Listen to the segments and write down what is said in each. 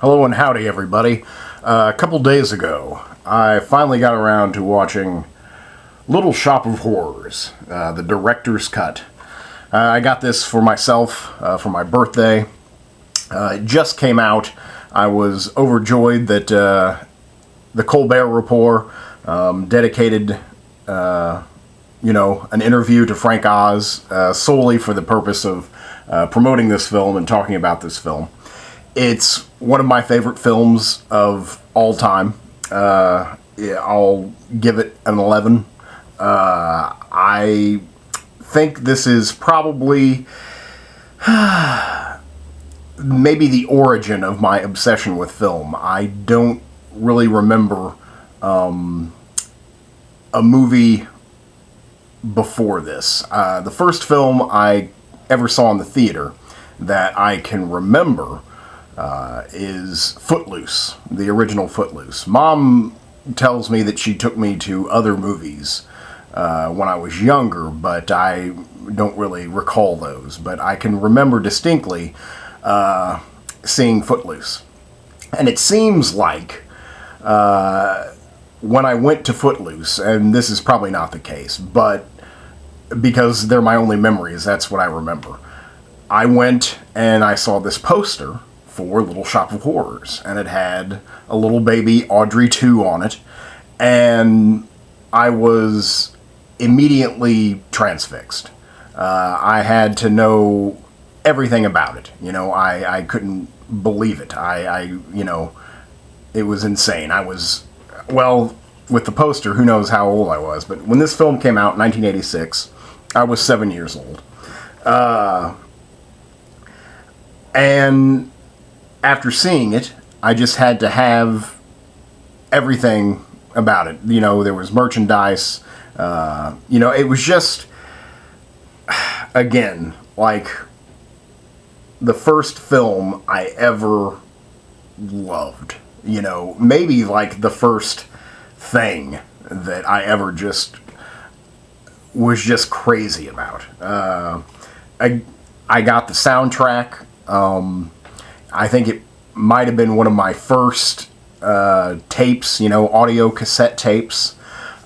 Hello and howdy, everybody. A couple days ago, I finally got around to watching Little Shop of Horrors, the director's cut. I got this for myself for my birthday. It just came out. I was overjoyed that the Colbert Report dedicated, an interview to Frank Oz solely for the purpose of promoting this film and talking about this film. It's one of my favorite films of all time. I'll give it an 11. I think this is probably maybe the origin of my obsession with film. I don't really remember a movie before this. The first film I ever saw in the theater that I can remember is Footloose, the original Footloose. Mom tells me that she took me to other movies when I was younger, but I don't really recall those. But I can remember distinctly seeing Footloose. And it seems like when I went to Footloose, and this is probably not the case, but because they're my only memories, that's what I remember. I went and I saw this poster for Little Shop of Horrors, and it had a little baby Audrey 2 on it, and I was immediately transfixed. I had to know everything about it. I couldn't believe it. It was insane. I was, well, with the poster, who knows how old I was, but when this film came out in 1986, I was 7 years old. And after seeing it, I just had to have everything about it. There was merchandise. It was just, again, like the first film I ever loved. Maybe like the first thing that I ever just was just crazy about. I got the soundtrack. I think it might have been one of my first tapes, audio cassette tapes.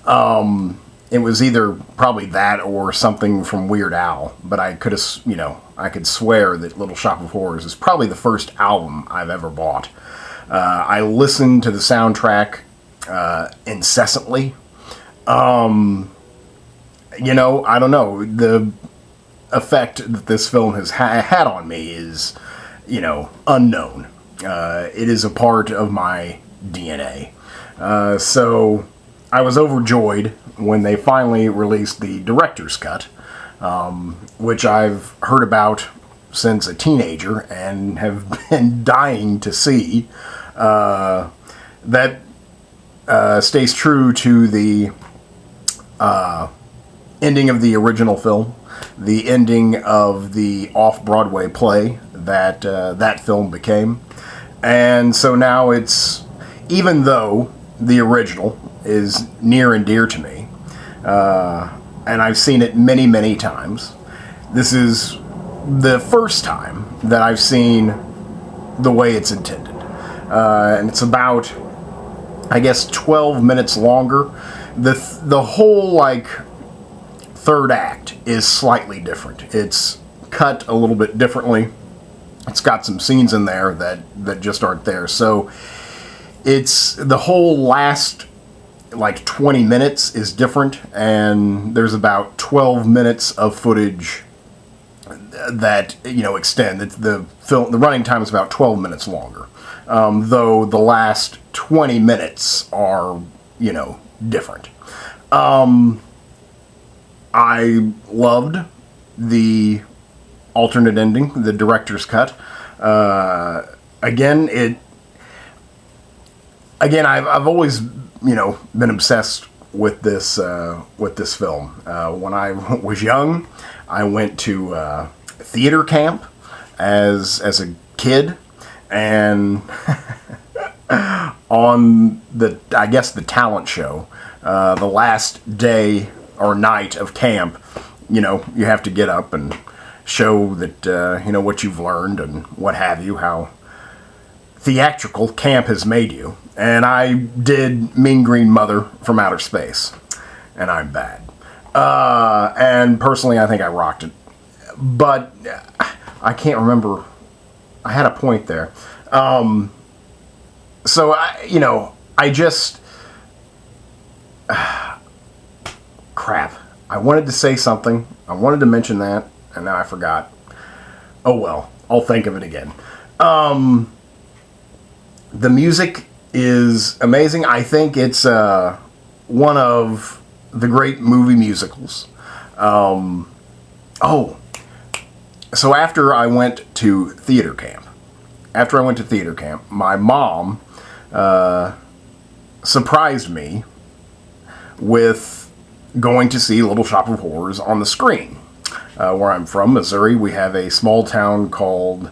It was either probably that or something from Weird Al, but I could swear that Little Shop of Horrors is probably the first album I've ever bought. I listened to the soundtrack incessantly. I don't know. The effect that this film has had on me is, unknown. It is a part of my DNA. So I was overjoyed when they finally released the director's cut, which I've heard about since a teenager and have been dying to see. That stays true to the ending of the original film, the ending of the off-Broadway play that that film became. And so now it's, even though the original is near and dear to me, and I've seen it many, many times, this is the first time that I've seen the way it's intended. And it's about, I guess, 12 minutes longer. The whole, third act is slightly different. It's cut a little bit differently. It's got some scenes in there that just aren't there. So it's the whole last 20 minutes is different, and there's about 12 minutes of footage that extend. The running time is about 12 minutes longer, though the last 20 minutes are different. I loved the alternate ending, the director's cut. I've always been obsessed with this film. When I was young, I went to theater camp as a kid, and on the talent show, the last day or night of camp, you have to get up and show that what you've learned and what have you, how theatrical camp has made you. And I did Mean Green Mother from Outer Space. And I'm bad. And personally, I think I rocked it. But I can't remember. I had a point there. So, I just... crap. I wanted to say something. I wanted to mention that, and now I forgot. Oh well, I'll think of it again. The music is amazing. I think it's one of the great movie musicals. So after I went to theater camp, my mom surprised me with going to see Little Shop of Horrors on the screen. Where I'm from, Missouri, we have a small town called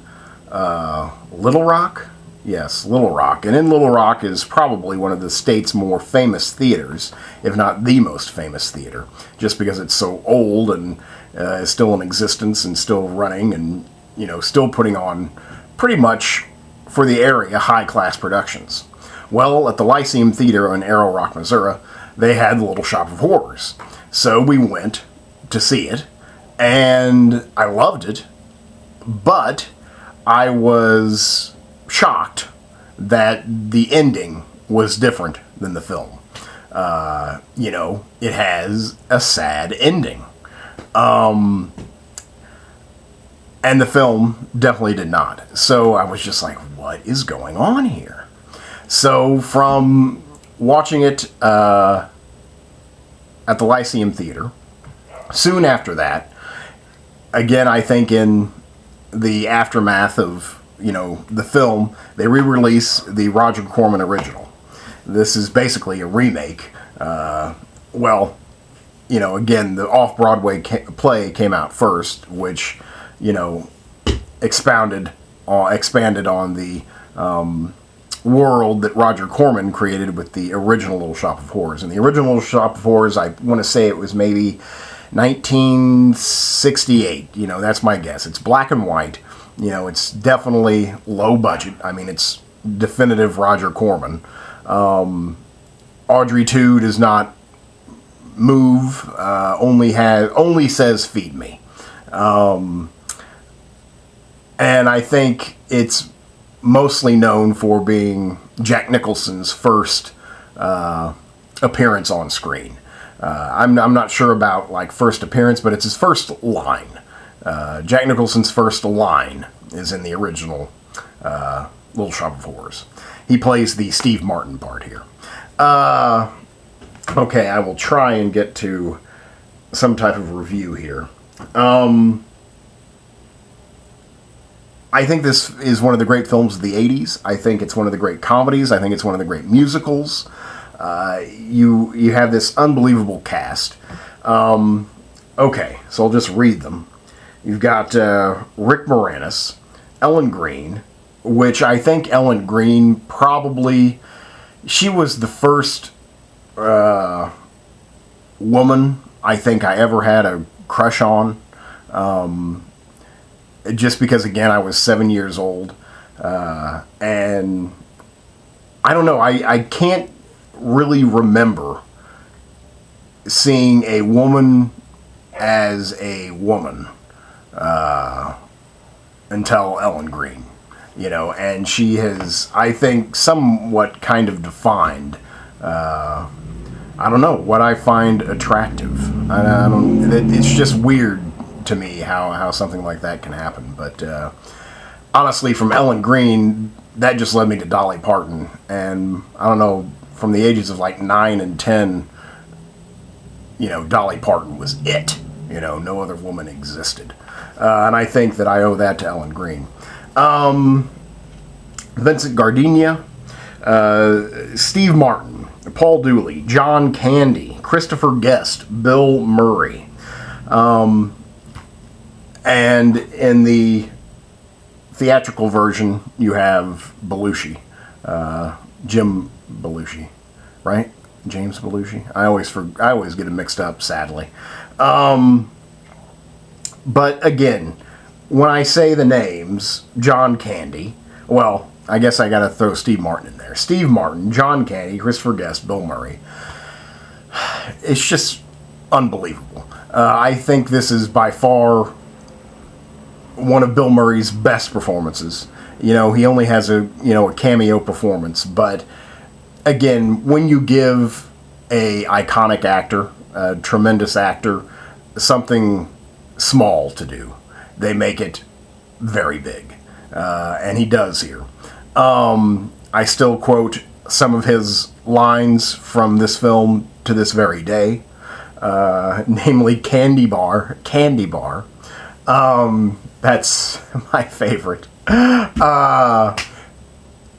Little Rock. Yes, Little Rock. And in Little Rock is probably one of the state's more famous theaters, if not the most famous theater, just because it's so old and is still in existence and still running and, still putting on pretty much, for the area, high-class productions. Well, at the Lyceum Theater in Arrow Rock, Missouri, they had the Little Shop of Horrors. So we went to see it, and I loved it, but I was shocked that the ending was different than the film. It has a sad ending. And the film definitely did not. So I was just like, what is going on here? So from watching it at the Lyceum Theater, soon after that, again, I think in the aftermath of, the film, they re-release the Roger Corman original. This is basically a remake. Again, the off-Broadway play came out first, which, expanded on the world that Roger Corman created with the original Little Shop of Horrors. And the original Little Shop of Horrors, I want to say it was maybe 1968. That's my guess. It's black and white. It's definitely low budget. I mean, it's definitive Roger Corman. Audrey 2 does not move, only says feed me. And I think it's mostly known for being Jack Nicholson's first appearance on screen. I'm not sure about first appearance, but it's his first line. Jack Nicholson's first line is in the original Little Shop of Horrors. He plays the Steve Martin part here. Okay, I will try and get to some type of review here. I think this is one of the great films of the 80s. I think it's one of the great comedies. I think it's one of the great musicals. You have this unbelievable cast. Okay, so I'll just read them. You've got Rick Moranis, Ellen Greene, which I think Ellen Greene probably... She was the first woman I think I ever had a crush on. Just because, again, I was 7 years old. And I don't know, I can't really remember seeing a woman as a woman until Ellen Greene. And she has, I think, somewhat kind of defined, I don't know, what I find attractive. It's just weird to me how something like that can happen. But honestly, from Ellen Greene, that just led me to Dolly Parton. And I don't know, from the ages of 9 and 10, Dolly Parton was it. No other woman existed. And I think that I owe that to Ellen Greene. Vincent Gardenia, Steve Martin, Paul Dooley, John Candy, Christopher Guest, Bill Murray. And in the theatrical version, you have Belushi, Jim Belushi, right? James Belushi. I always get it mixed up, sadly. But again, when I say the names, John Candy, well, I guess I gotta throw Steve Martin in there. Steve Martin, John Candy, Christopher Guest, Bill Murray. It's just unbelievable. I think this is by far one of Bill Murray's best performances. You know, he only has a cameo performance, but again, when you give a iconic actor, a tremendous actor, something small to do, they make it very big, and he does here. I still quote some of his lines from this film to this very day, namely "candy bar." That's my favorite.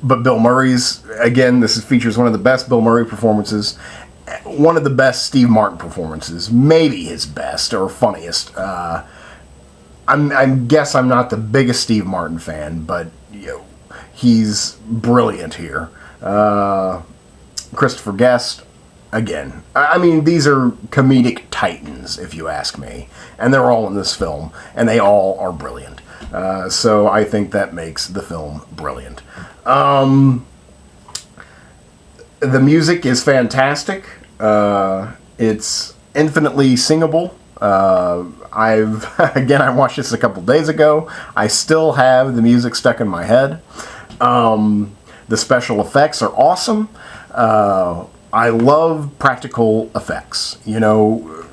But Bill Murray's, again, features one of the best Bill Murray performances, one of the best Steve Martin performances, maybe his best or funniest. I guess I'm not the biggest Steve Martin fan, but he's brilliant here. Christopher Guest, again, I mean, these are comedic titans, if you ask me, and they're all in this film, and they all are brilliant. So I think that makes the film brilliant. The music is fantastic. It's infinitely singable. I watched this a couple days ago. I still have the music stuck in my head. The special effects are awesome. I love practical effects. You know,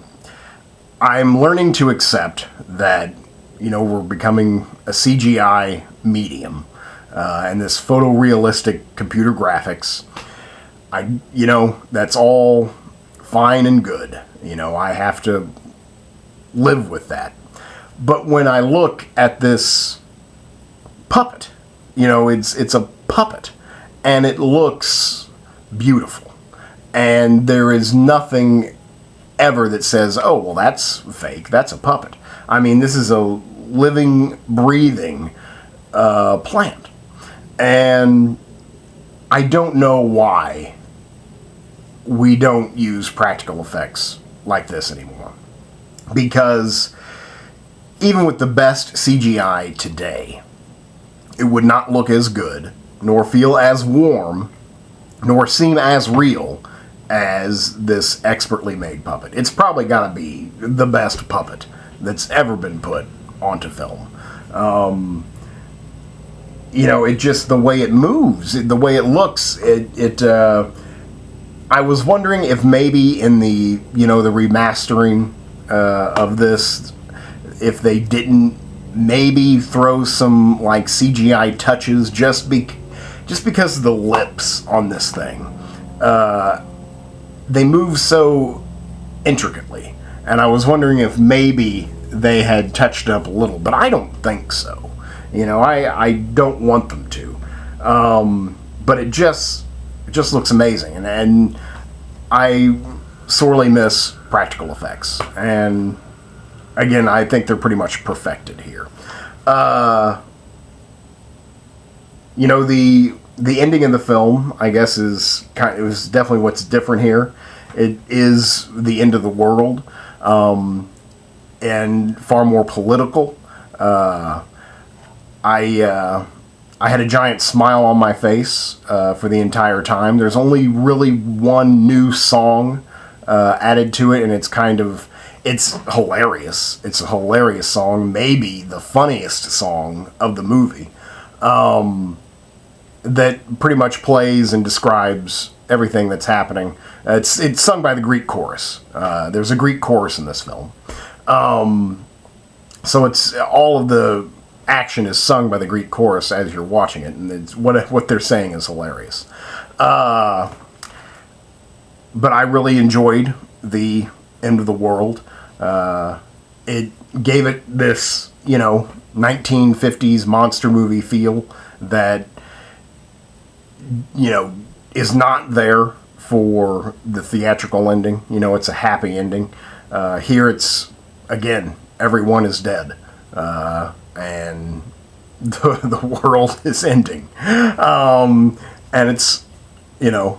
I'm learning to accept that, we're becoming a CGI medium, and this photorealistic computer graphics, that's all fine and good. I have to live with that. But when I look at this puppet, it's a puppet, and it looks beautiful. And there is nothing ever that says, oh, well, that's fake, that's a puppet. I mean, this is a living, breathing plant. And I don't know why we don't use practical effects like this anymore. Because even with the best CGI today, it would not look as good, nor feel as warm, nor seem as real as this expertly made puppet. It's probably got to be the best puppet that's ever been put onto film. It just, the way it moves, the way it looks, I was wondering if maybe in the, the remastering of this, if they didn't maybe throw some like CGI touches just because of the lips on this thing. They move so intricately, and I was wondering if maybe they had touched it up a little, but I don't think so. I don't want them to. But it just looks amazing, and I sorely miss practical effects. And again, I think they're pretty much perfected here. The ending of the film, I guess, it was definitely what's different here. It is the end of the world, and far more political. I had a giant smile on my face for the entire time. There's only really one new song added to it, and it's hilarious. It's a hilarious song, maybe the funniest song of the movie, that pretty much plays and describes everything that's happening. It's sung by the Greek chorus. There's a Greek chorus in this film. So it's all of the action is sung by the Greek chorus as you're watching it, and it's, what they're saying is hilarious. But I really enjoyed the end of the world. It gave it this, 1950s monster movie feel that, is not there for the theatrical ending. It's a happy ending. Here it's, again, everyone is dead. And the world is ending. And it's, and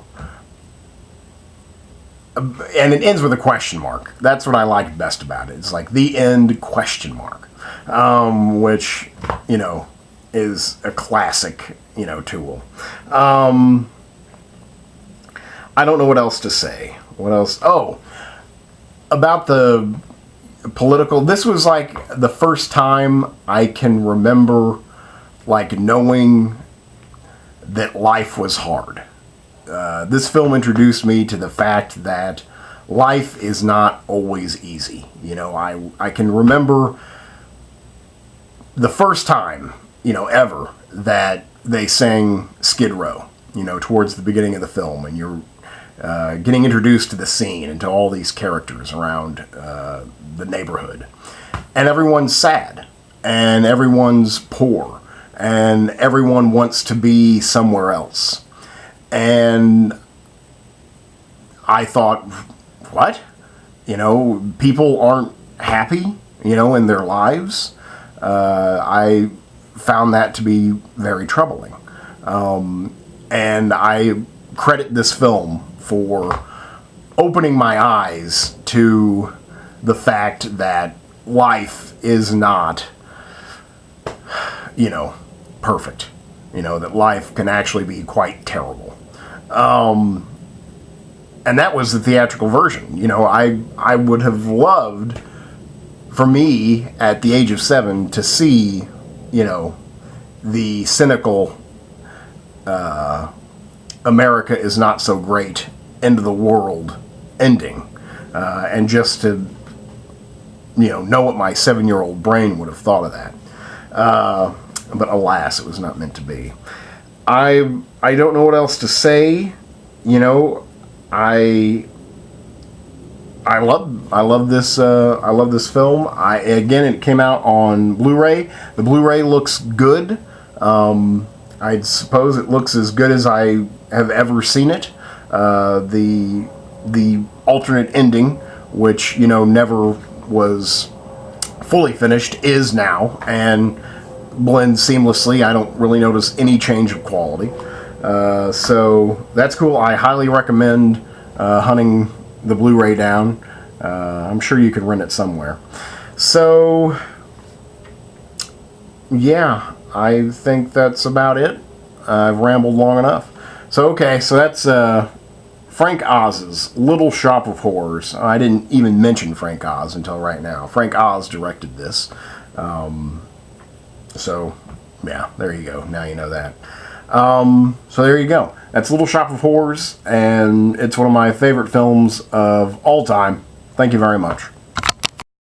it ends with a question mark. That's what I like best about it. It's like the end question mark, which, is a classic, Tool. I don't know what else to say. What else? Oh, about the political. This was like the first time I can remember like knowing that life was hard. This film introduced me to the fact that life is not always easy. I can remember the first time, ever that they sang Skid Row, towards the beginning of the film, and you're getting introduced to the scene and to all these characters around the neighborhood. And everyone's sad, and everyone's poor, and everyone wants to be somewhere else. And I thought, what? People aren't happy, in their lives. I found that to be very troubling. And I credit this film for opening my eyes to the fact that life is not, perfect. That life can actually be quite terrible. And that was the theatrical version. I would have loved, for me, at the age of 7, to see, the cynical America is not so great, end of the world ending. And just to, know what my 7-year-old brain would have thought of that. But alas, it was not meant to be. I don't know what else to say. I love this film. Again, it came out on Blu-ray. The Blu-ray looks good. I suppose it looks as good as I have ever seen it. The alternate ending, which never was fully finished, is now, and blends seamlessly. I don't really notice any change of quality. So that's cool. I highly recommend hunting the Blu-ray down. I'm sure you could rent it somewhere. So yeah, I think that's about it. I've rambled long enough. So that's Frank Oz's Little Shop of Horrors. I didn't even mention Frank Oz until right now. Frank Oz directed this. So yeah, there you go. Now you know that. So there you go. That's Little Shop of Horrors, and it's one of my favorite films of all time. Thank you very much.